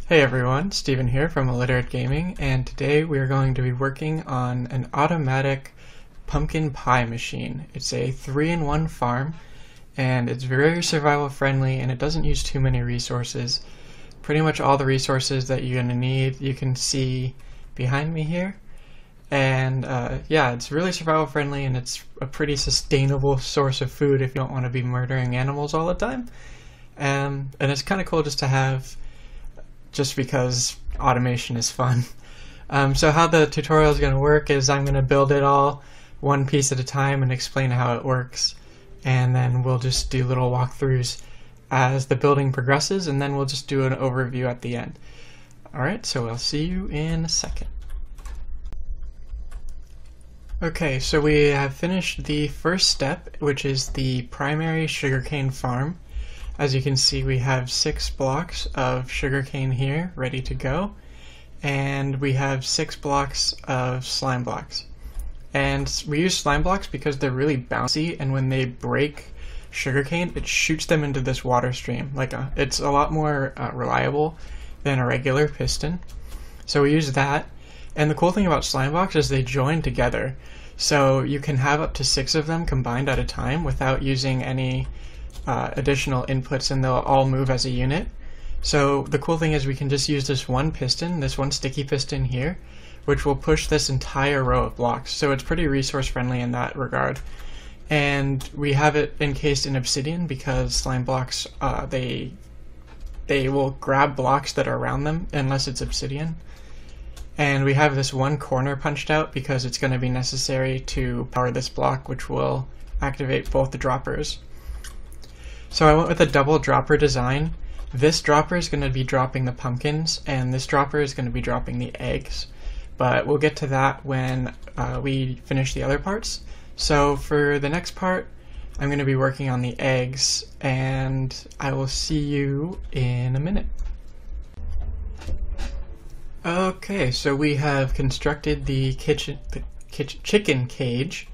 Hey everyone, Steven here from Illiterate Gaming, and today we are going to be working on an automatic pumpkin pie machine. It's a 3-in-1 farm, and it's very survival friendly, and it doesn't use too many resources. Pretty much all the resources that you're going to need you can see behind me here. And yeah, it's really survival friendly, and it's a pretty sustainable source of food if you don't want to be murdering animals all the time. And it's kind of cool just to have, just because automation is fun. So how the tutorial is going to work is I'm going to build it all one piece at a time and explain how it works, and then we'll just do little walkthroughs as the building progresses, and then we'll just do an overview at the end. Alright, so I'll see you in a second. Okay, so we have finished the first step, which is the primary sugarcane farm. As you can see, we have 6 blocks of sugarcane here ready to go, and we have 6 blocks of slime blocks. And we use slime blocks because they're really bouncy, and when they break sugarcane, it shoots them into this water stream. It's a lot more reliable than a regular piston. So we use that. And the cool thing about slime blocks is they join together. So you can have up to 6 of them combined at a time without using any additional inputs, and they'll all move as a unit. So the cool thing is we can just use this one piston, this one sticky piston here, which will push this entire row of blocks. So it's pretty resource friendly in that regard. And we have it encased in obsidian because slime blocks, they will grab blocks that are around them unless it's obsidian. And we have this one corner punched out because it's going to be necessary to power this block, which will activate both the droppers. So I went with a double dropper design. This dropper is going to be dropping the pumpkins, and this dropper is going to be dropping the eggs. But we'll get to that when we finish the other parts. So for the next part, I'm going to be working on the eggs, and I will see you in a minute. Okay, so we have constructed the chicken cage,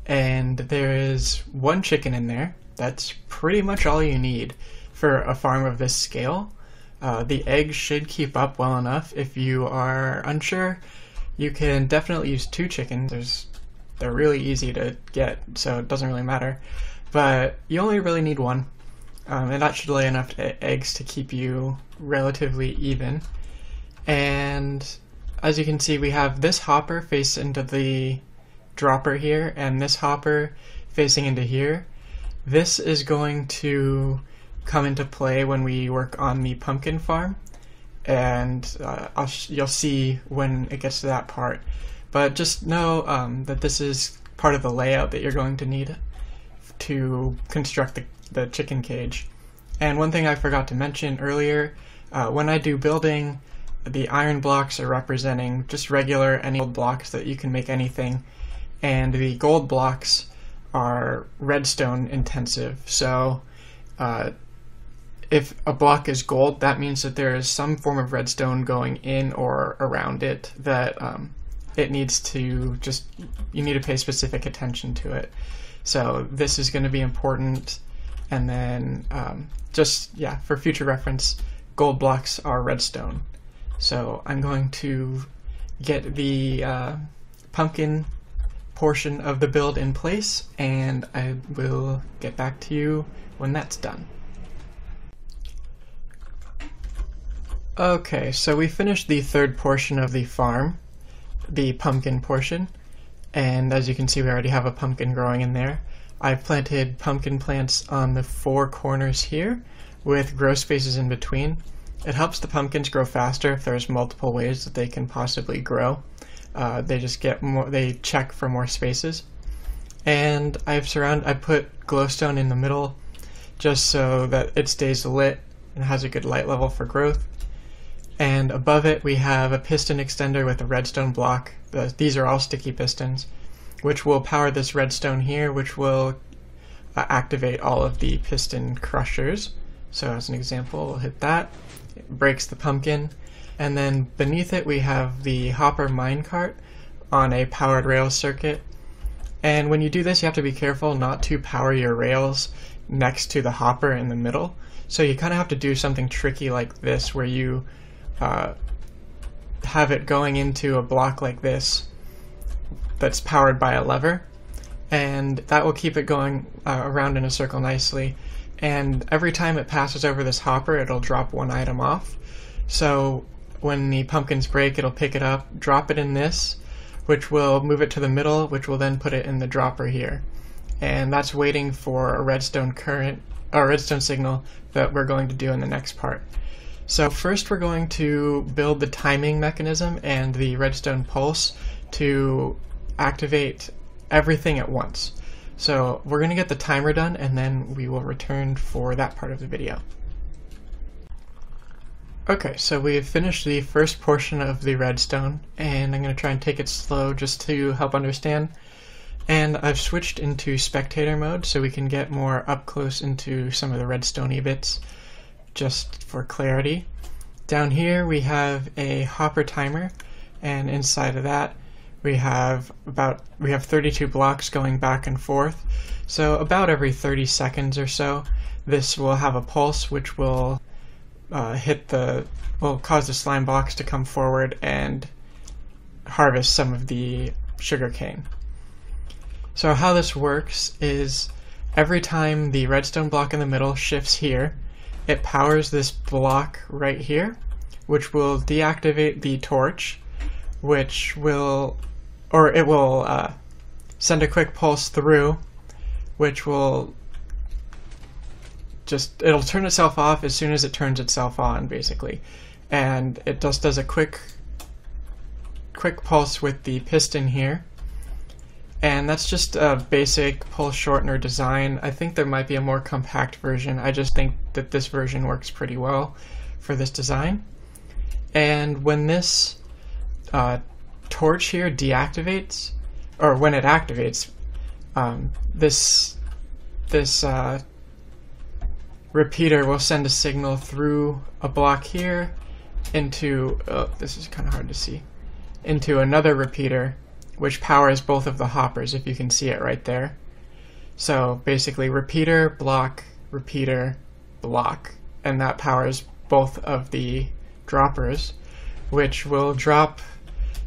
and there is 1 chicken in there. That's pretty much all you need for a farm of this scale. The eggs should keep up well enough. If you are unsure, you can definitely use 2 chickens. They're really easy to get, so it doesn't really matter. But you only really need 1, and that should lay enough eggs to keep you relatively even. And as you can see, we have this hopper face into the dropper here, and this hopper facing into here. This is going to come into play when we work on the pumpkin farm, and you'll see when it gets to that part. But just know that this is part of the layout that you're going to need to construct the chicken cage. And one thing I forgot to mention earlier, when I do building, the iron blocks are representing just regular any old blocks that you can make anything, and the gold blocks are redstone intensive. So if a block is gold, that means that there is some form of redstone going in or around it that it needs to you need to pay specific attention to it. So this is going to be important, and then for future reference, gold blocks are redstone. So I'm going to get the pumpkin portion of the build in place, and I will get back to you when that's done. Okay, so we finished the third portion of the farm, the pumpkin portion, and as you can see, we already have a pumpkin growing in there. I've planted pumpkin plants on the 4 corners here with grow spaces in between. It helps the pumpkins grow faster if there's multiple ways that they can possibly grow. They just get more, they check for more spaces. And I put glowstone in the middle just so that it stays lit and has a good light level for growth. And above it we have a piston extender with a redstone block. These are all sticky pistons, which will power this redstone here, which will activate all of the piston crushers. So as an example, we'll hit that. It breaks the pumpkin. And then beneath it we have the hopper minecart on a powered rails circuit. And when you do this, you have to be careful not to power your rails next to the hopper in the middle. So you kind of have to do something tricky like this, where you have it going into a block like this that's powered by a lever, and that will keep it going around in a circle nicely. And every time it passes over this hopper, it'll drop one item off. So when the pumpkins break, it'll pick it up, drop it in this, which will move it to the middle, which will then put it in the dropper here. And that's waiting for a redstone current, or redstone signal that we're going to do in the next part. So first we're going to build the timing mechanism and the redstone pulse to activate everything at once. So we're going to get the timer done, and then we will return for that part of the video. Okay, so we've finished the first portion of the redstone, and I'm going to try and take it slow just to help understand. And I've switched into spectator mode so we can get more up close into some of the redstone-y bits, just for clarity. Down here we have a hopper timer, and inside of that we have 32 blocks going back and forth. So about every 30 seconds or so, this will have a pulse which will cause the slime blocks to come forward and harvest some of the sugarcane. So how this works is every time the redstone block in the middle shifts here, it powers this block right here, which will deactivate the torch, which will send a quick pulse through, which will it'll turn itself off as soon as it turns itself on, basically. And it just does a quick pulse with the piston here. And that's just a basic pulse shortener design. I think there might be a more compact version. I just think that this version works pretty well for this design. And when this torch here deactivates, or when it activates, this repeater will send a signal through a block here into, this is kind of hard to see, into another repeater, which powers both of the hoppers, if you can see it right there. So basically repeater, block, and that powers both of the droppers, which will drop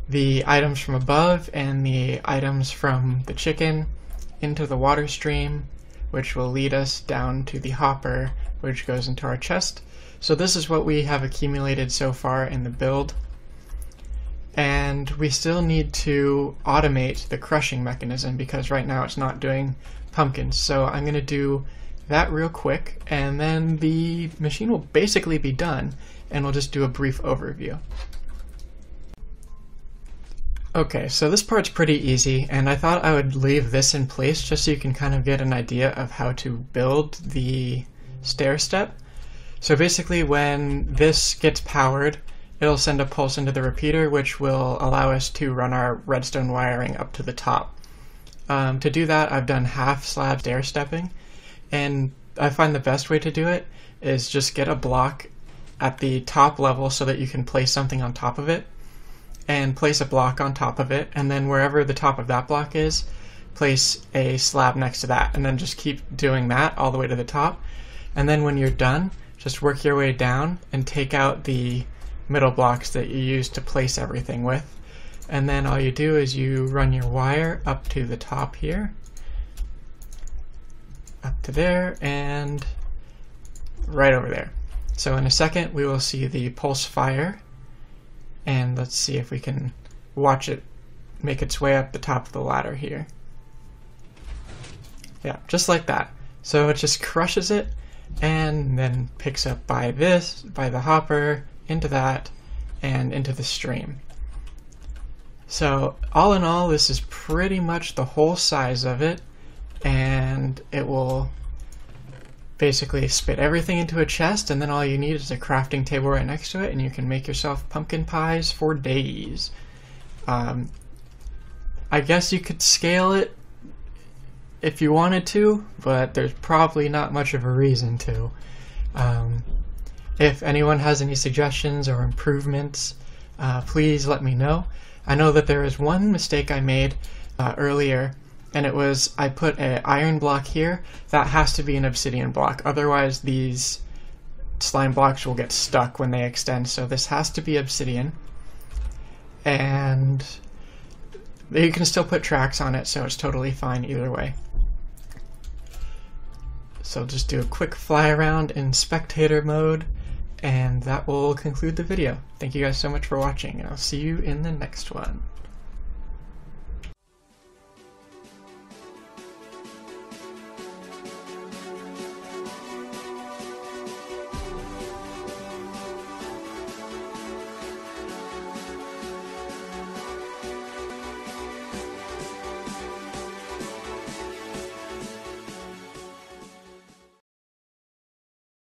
the items from above and the items from the chicken into the water stream, which will lead us down to the hopper, which goes into our chest. So this is what we have accumulated so far in the build. And we still need to automate the crushing mechanism because right now it's not doing pumpkins. So I'm going to do that real quick, and then the machine will basically be done, and we'll just do a brief overview. Okay, so this part's pretty easy, and I thought I would leave this in place just so you can kind of get an idea of how to build the stair step. So basically when this gets powered, it'll send a pulse into the repeater, which will allow us to run our redstone wiring up to the top. To do that, I've done half slab stair stepping, and I find the best way to do it is just get a block at the top level so that you can place something on top of it, and place a block on top of it, and then wherever the top of that block is, place a slab next to that, and then just keep doing that all the way to the top. And then when you're done, just work your way down and take out the middle blocks that you use to place everything with. And then all you do is you run your wire up to the top here, up to there, and right over there. So in a second we will see the pulse fire, and let's see if we can watch it make its way up the top of the ladder here. Yeah, just like that. So it just crushes it and then picks up by the hopper, into that, and into the stream. So all in all, this is pretty much the whole size of it, and it will basically spit everything into a chest, and then all you need is a crafting table right next to it, and you can make yourself pumpkin pies for days. I guess you could scale it if you wanted to, but there's probably not much of a reason to. If anyone has any suggestions or improvements, please let me know. I know that there is one mistake I made earlier, and it was I put an iron block here. That has to be an obsidian block, otherwise these slime blocks will get stuck when they extend, so this has to be obsidian. And you can still put tracks on it, so it's totally fine either way. So just do a quick fly around in spectator mode, and that will conclude the video. Thank you guys so much for watching, and I'll see you in the next one.